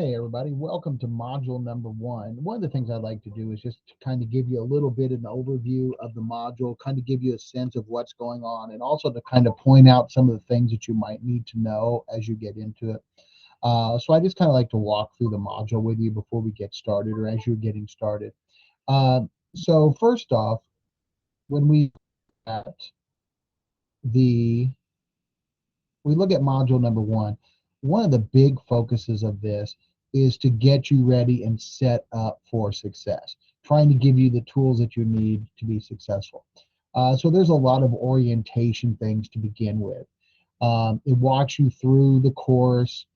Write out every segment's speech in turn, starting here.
Hey everybody, welcome to module number one. One of the things I'd like to do is just to kind of give you a little bit of an overview of the module, kind of give you a sense of what's going on, and also to kind of point out some of the things that you might need to know as you get into it. So I just kind of like to walk through the module with you before we get started or as you're getting started. Uh, so first off, when at the we look at module number one of the big focuses of this is to get you ready and set up for success, trying to give you the tools that you need to be successful. So there's a lot of orientation things to begin with. It walks you through the course.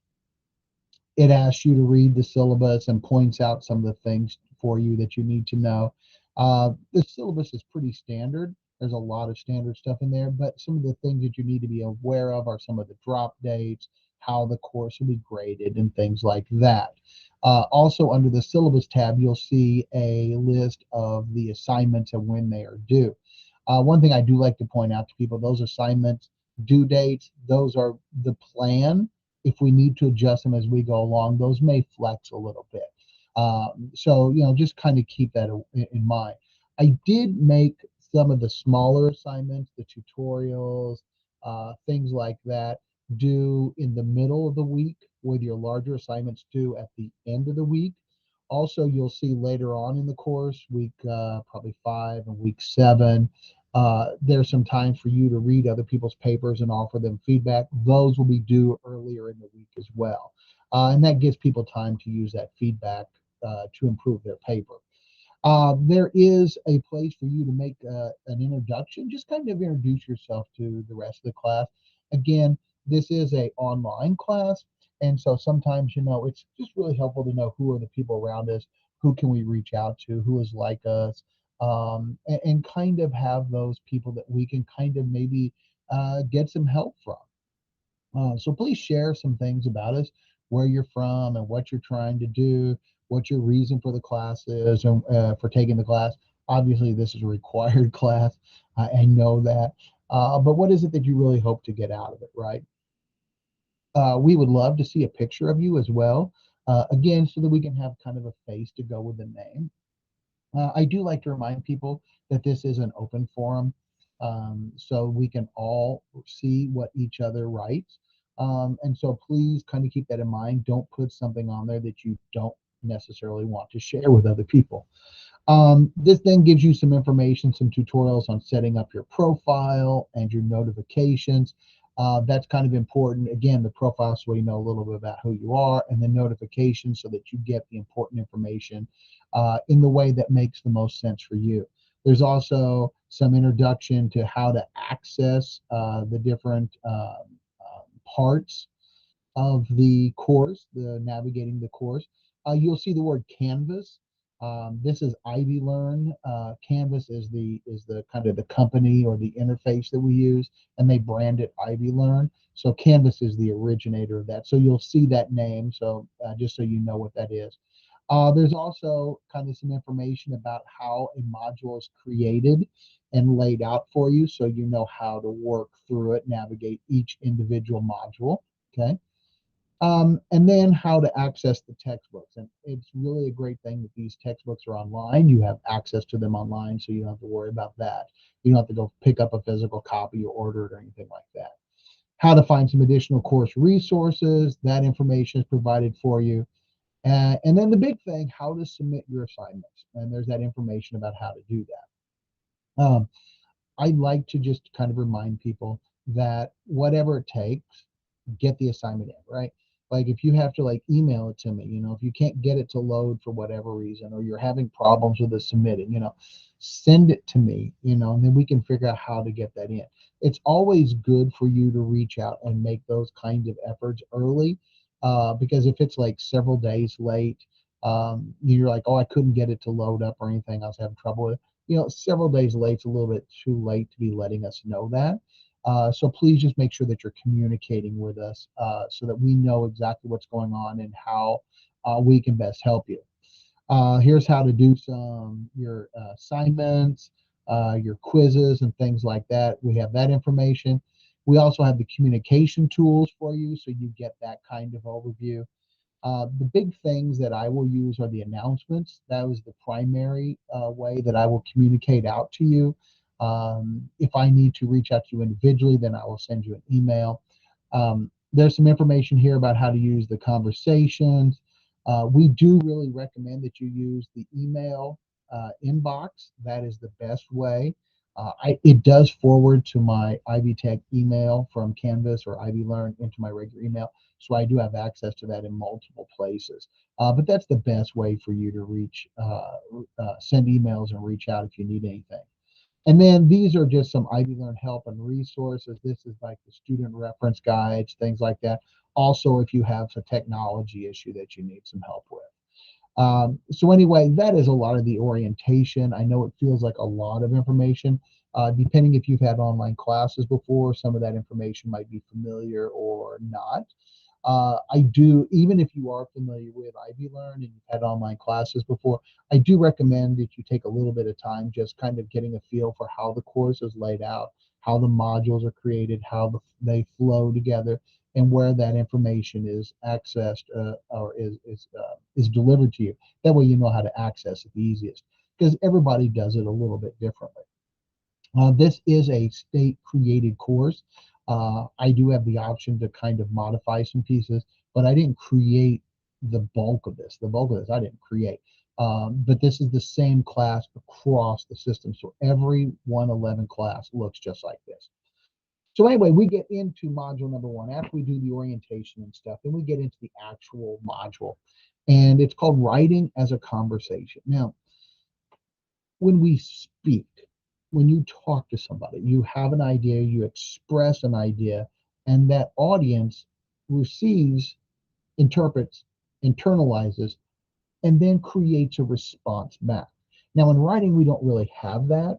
It asks you to read the syllabus and points out some of the things for you that you need to know. The syllabus is pretty standard. There's a lot of standard stuff in there, but some of the things that you need to be aware of are some of the drop dates, how the course will be graded, and things like that. Also, under the syllabus tab, you'll see a list of the assignments and when they are due. One thing I do like to point out to people, those assignments, due dates, those are the plan. If we need to adjust them as we go along, those may flex a little bit. So just kind of keep that in mind. I did make some of the smaller assignments, the tutorials, things like that, due in the middle of the week, with your larger assignments due at the end of the week. Also, you'll see later on in the course, week probably 5 and week 7, there's some time for you to read other people's papers and offer them feedback. Those will be due earlier in the week as well. And that gives people time to use that feedback to improve their paper. There is a place for you to make an introduction, just kind of introduce yourself to the rest of the class. Again, this is a online class, and so sometimes, it's just really helpful to know who are the people around us, who can we reach out to, who is like us, and kind of have those people that we can kind of maybe get some help from. So please share some things about us, where you're from and what you're trying to do, what your reason for the class is, and for taking the class. Obviously, this is a required class. I know that. But what is it that you really hope to get out of it, right? We would love to see a picture of you as well. Again, so that we can have kind of a face to go with the name. I do like to remind people that this is an open forum, so we can all see what each other writes. And so please kind of keep that in mind. Don't put something on there that you don't necessarily want to share with other people. This then gives you some information, some tutorials on setting up your profile and your notifications. That's kind of important. Again, the profile so you know a little bit about who you are, and the notifications so that you get the important information in the way that makes the most sense for you. There's also some introduction to how to access the different parts of the course, the navigating the course. You'll see the word Canvas. This is Ivy Learn. Canvas is the kind of the company or the interface that we use, and they brand it Ivy Learn. So Canvas is the originator of that. So you'll see that name. So just so you know what that is. There's also kind of some information about how a module is created and laid out for you, so you know how to work through it, navigate each individual module. Okay. And then how to access the textbooks. And it's really a great thing that these textbooks are online. You have access to them online, so you don't have to worry about that. You don't have to go pick up a physical copy or order it or anything like that. How to find some additional course resources, that information is provided for you. And then the big thing, how to submit your assignments. And there's that information about how to do that. I like to just kind of remind people that whatever it takes, get the assignment in, right? Like if you have to like email it to me, if you can't get it to load for whatever reason, or you're having problems with the submitting, send it to me, and then we can figure out how to get that in. It's always good for you to reach out and make those kinds of efforts early, because if it's like several days late, you're like, oh, I couldn't get it to load up or anything, I was having trouble with it. Several days late is a little bit too late to be letting us know that. So please just make sure that you're communicating with us, so that we know exactly what's going on and how we can best help you. Here's how to do some your assignments, your quizzes, and things like that. We have that information. We also have the communication tools for you, so you get that kind of overview. The big things that I will use are the announcements. That was the primary way that I will communicate out to you. If I need to reach out to you individually, then I will send you an email. There's some information here about how to use the conversations. We do really recommend that you use the email inbox. That is the best way. It does forward to my Ivy Tech email from Canvas or Ivy Learn into my regular email. So I do have access to that in multiple places. But that's the best way for you to send emails and reach out if you need anything. And then these are just some Ivy Learn help and resources. This is like the student reference guides, things like that. Also, if you have a technology issue that you need some help with. So anyway, that is a lot of the orientation. I know it feels like a lot of information. Depending if you've had online classes before, some of that information might be familiar or not. I do, even if you are familiar with Ivy Learn and you've had online classes before, I do recommend that you take a little bit of time just kind of getting a feel for how the course is laid out, how the modules are created, they flow together, and where that information is accessed or is delivered to you. That way you know how to access it the easiest because everybody does it a little bit differently. This is a state created course. I do have the option to kind of modify some pieces, but I didn't create the bulk of this. The bulk of this I didn't create. But this is the same class across the system. So every 111 class looks just like this. So anyway, we get into module number one. After we do the orientation and stuff, then we get into the actual module. And it's called Writing as a Conversation. Now, when we speak, when you talk to somebody, you have an idea, you express an idea, and that audience receives, interprets, internalizes, and then creates a response back. Now, in writing, we don't really have that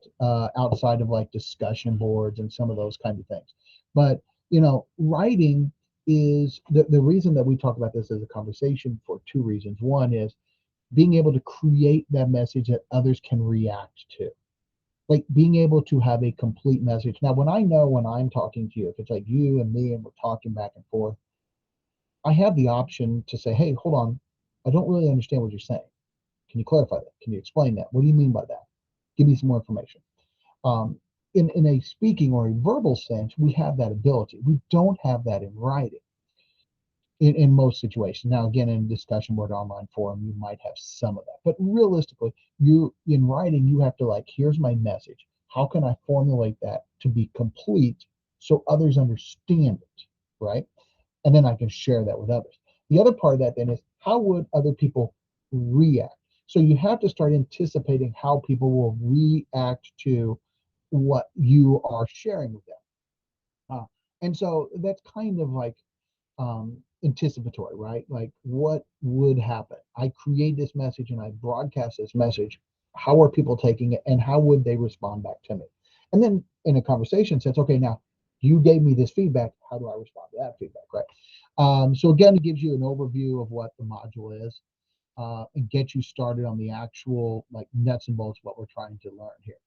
outside of like discussion boards and some of those kind of things. But, writing is the reason that we talk about this as a conversation for two reasons. One is being able to create that message that others can react to, like being able to have a complete message. Now, when I know when I'm talking to you, if it's like you and me and we're talking back and forth, I have the option to say, hey, hold on, I don't really understand what you're saying. Can you clarify that? Can you explain that? What do you mean by that? Give me some more information. Um, in a speaking or a verbal sense, we have that ability. We don't have that in writing in most situations. Now, again, in a discussion board online forum, you might have some of that. But realistically, you in writing, you have to like, here's my message. How can I formulate that to be complete so others understand it, right? And then I can share that with others. The other part of that then is how would other people react? So you have to start anticipating how people will react to what you are sharing with them. And so that's kind of like anticipatory, right? Like what would happen? I create this message and I broadcast this message. How are people taking it and how would they respond back to me? And then in a conversation sense, okay, now you gave me this feedback. How do I respond to that feedback, right? So again, it gives you an overview of what the module is and get you started on the actual like nuts and bolts of what we're trying to learn here.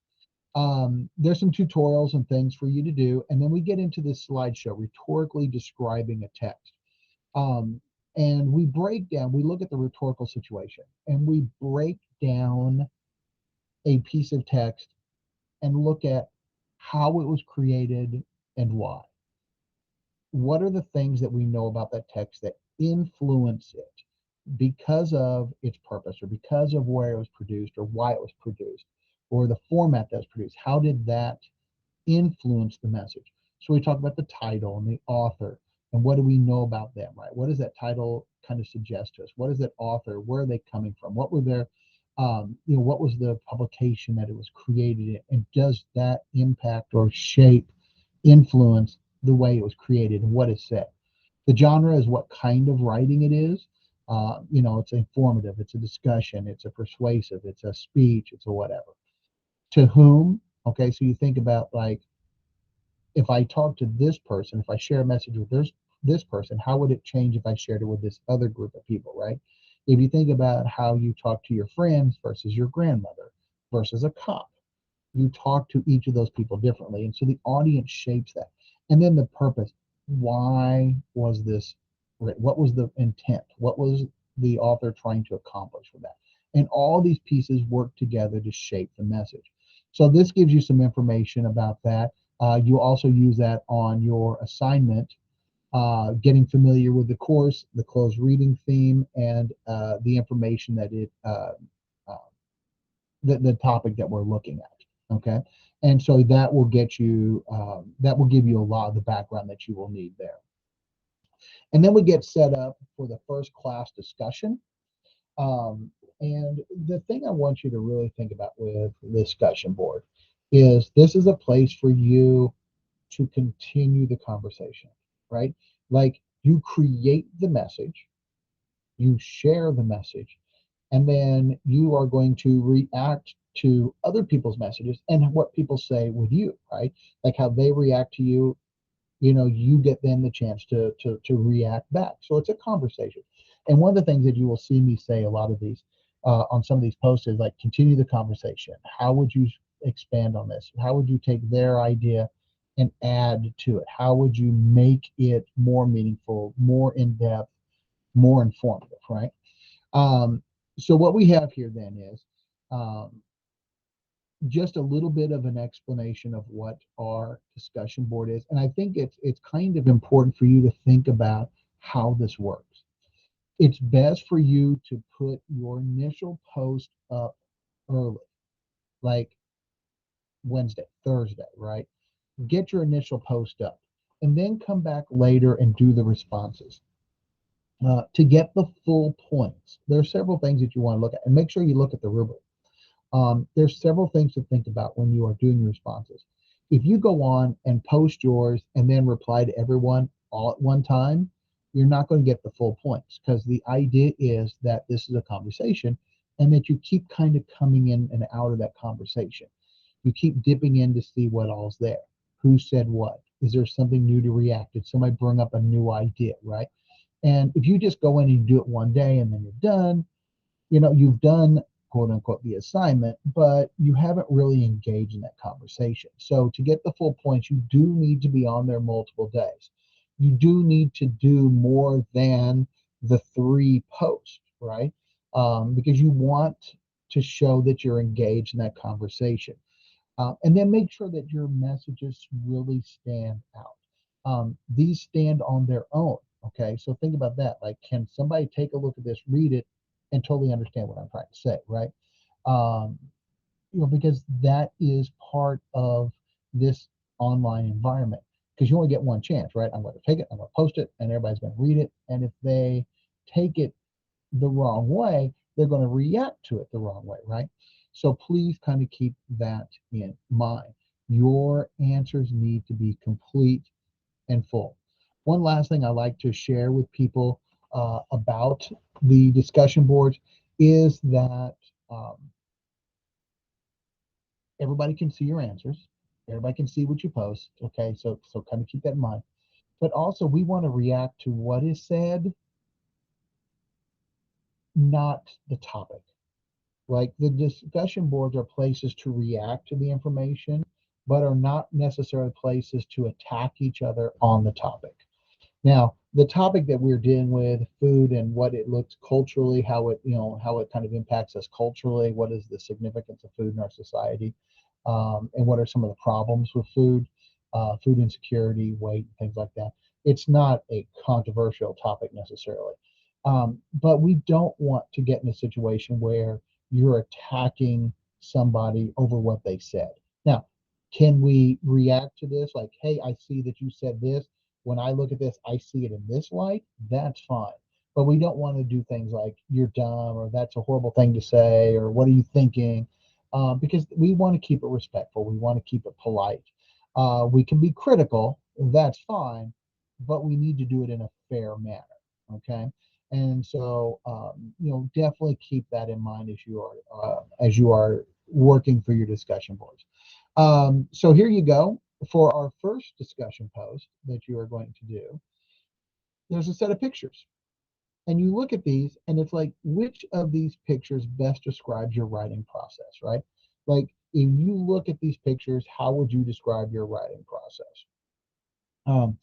There's some tutorials and things for you to do, and then we get into this slideshow, rhetorically describing a text. Um, and we look at the rhetorical situation and we break down a piece of text and look at how it was created and why. What are the things that we know about that text that influence it because of its purpose or because of where it was produced or why it was produced or the format that was produced? How did that influence the message? So we talk about the title and the author and what do we know about them, right? What does that title kind of suggest to us? What is that author? Where are they coming from? What were their, what was the publication that it was created in? And does that impact or shape, influence the way it was created and what is said? The genre is what kind of writing it is. It's informative, it's a discussion, it's a persuasive, it's a speech, it's a whatever. To whom? Okay, so you think about like if I talk to this person, if I share a message with this person, how would it change if I shared it with this other group of people, right? If you think about how you talk to your friends versus your grandmother versus a cop, you talk to each of those people differently. And so the audience shapes that. And then the purpose. Why was this Right? What was the intent? What was the author trying to accomplish with that? And all these pieces work together to shape the message. So this gives you some information about that. You also use that on your assignment, getting familiar with the course, the closed reading theme, and the information that uh, the topic that we're looking at. Okay, and so that will get you, that will give you a lot of the background that you will need there. And then we get set up for the first class discussion. Um, and the thing I want you to really think about with the discussion board is this is a place for you to continue the conversation, right? Like you create the message, you share the message, and then you are going to react to other people's messages and what people say with you, right? Like how they react to you, you get then the chance to react back. So it's a conversation. And one of the things that you will see me say a lot of these on some of these posts is like continue the conversation. How would you expand on this? How would you take their idea and add to it? How would you make it more meaningful, more in depth, more informative, right? Um, so what we have here then is um, just a little bit of an explanation of what our discussion board is. And I think it's kind of important for you to think about how this works. It's best for you to put your initial post up early, like Wednesday, Thursday, right? Get your initial post up and then come back later and do the responses. To get the full points, there are several things that you want to look at, and make sure you look at the rubric. There's several things to think about when you are doing your responses. If you go on and post yours and then reply to everyone all at one time, you're not going to get the full points because the idea is that this is a conversation and that you keep kind of coming in and out of that conversation. You keep dipping in to see what all's there. Who said what? Is there something new to react? Did somebody bring up a new idea, right? And if you just go in and you do it one day and then you're done, you've done quote unquote the assignment, but you haven't really engaged in that conversation. So to get the full points, you do need to be on there multiple days. You do need to do more than the three posts, right? Because you want to show that you're engaged in that conversation. And then make sure that your messages really stand out. These stand on their own. Okay, so think about that. Like, can somebody take a look at this, read it, and totally understand what I'm trying to say, right? Um, because that is part of this online environment. Because you only get one chance, right? I'm going to take it, I'm going to post it, and everybody's going to read it. And if they take it the wrong way, they're going to react to it the wrong way, right? So please kind of keep that in mind. Your answers need to be complete and full. One last thing I like to share with people about the discussion boards is that um, everybody can see your answers. Everybody can see what you post. Okay, so kind of keep that in mind. But also, we want to react to what is said, not the topic. Like the discussion boards are places to react to the information, but are not necessarily places to attack each other on the topic. Now, the topic that we're dealing with, food and what it looks culturally, how it kind of impacts us culturally, what is the significance of food in our society, and what are some of the problems with food, food insecurity, weight, things like that. It's not a controversial topic necessarily. But we don't want to get in a situation where you're attacking somebody over what they said. Now, can we react to this? Like, hey, I see that you said this. When I look at this, I see it in this light. That's fine. But we don't want to do things like you're dumb or that's a horrible thing to say or what are you thinking? Because we want to keep it respectful. We want to keep it polite. We can be critical. That's fine. But we need to do it in a fair manner. Okay. And so, definitely keep that in mind as you are working for your discussion boards. So here you go for our first discussion post that you are going to do. There's a set of pictures, and you look at these, and it's like which of these pictures best describes your writing process, right? Like if you look at these pictures, how would you describe your writing process? Um,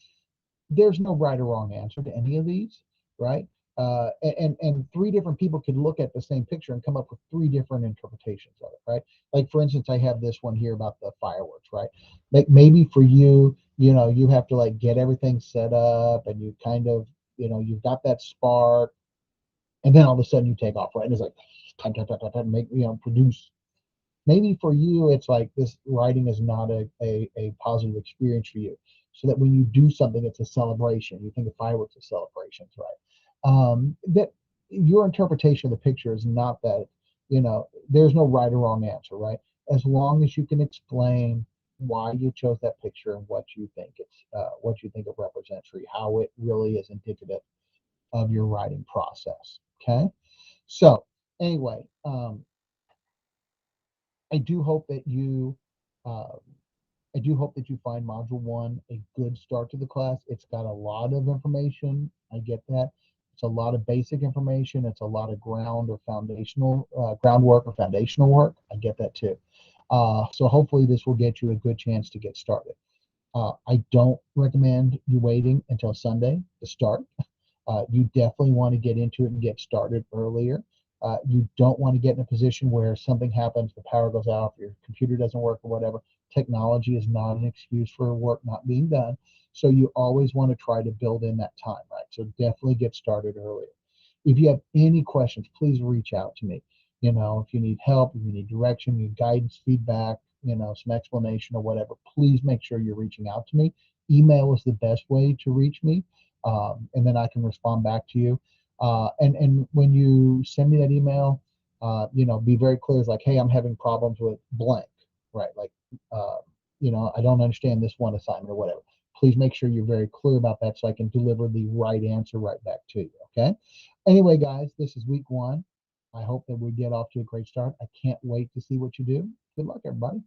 there's no right or wrong answer to any of these, right? And three different people could look at the same picture and come up with three different interpretations of it, right? Like for instance, I have this one here about the fireworks, right? Like maybe for you, you have to like get everything set up, and you kind of, you've got that spark, and then all of a sudden you take off, right? And it's like time, time, time, time, time, make, produce. Maybe for you, it's like this writing is not a positive experience for you. So that when you do something, it's a celebration. You think of fireworks as celebrations, right? That your interpretation of the picture is not that, there's no right or wrong answer, right? As long as you can explain why you chose that picture and what you think it represents for you, how it really is indicative of your writing process. Okay. So anyway, I do hope that you uh, I do hope that you find Module 1 a good start to the class. It's got a lot of information. I get that. It's a lot of basic information. It's a lot of groundwork or foundational work. I get that too. So hopefully this will get you a good chance to get started. I don't recommend you waiting until Sunday to start. You definitely want to get into it and get started earlier. You don't want to get in a position where something happens, the power goes out, your computer doesn't work, or whatever. Technology is not an excuse for work not being done. So you always want to try to build in that time, right? So definitely get started earlier. If you have any questions, please reach out to me. If you need help, if you need direction, you need guidance, feedback, some explanation or whatever, please make sure you're reaching out to me. Email is the best way to reach me, and then I can respond back to you. And when you send me that email, be very clear. It's like, hey, I'm having problems with blank, right? Like, uh, I don't understand this one assignment or whatever. Please make sure you're very clear about that so I can deliver the right answer right back to you. Okay. Anyway, guys, this is week 1. I hope that we get off to a great start. I can't wait to see what you do. Good luck, everybody.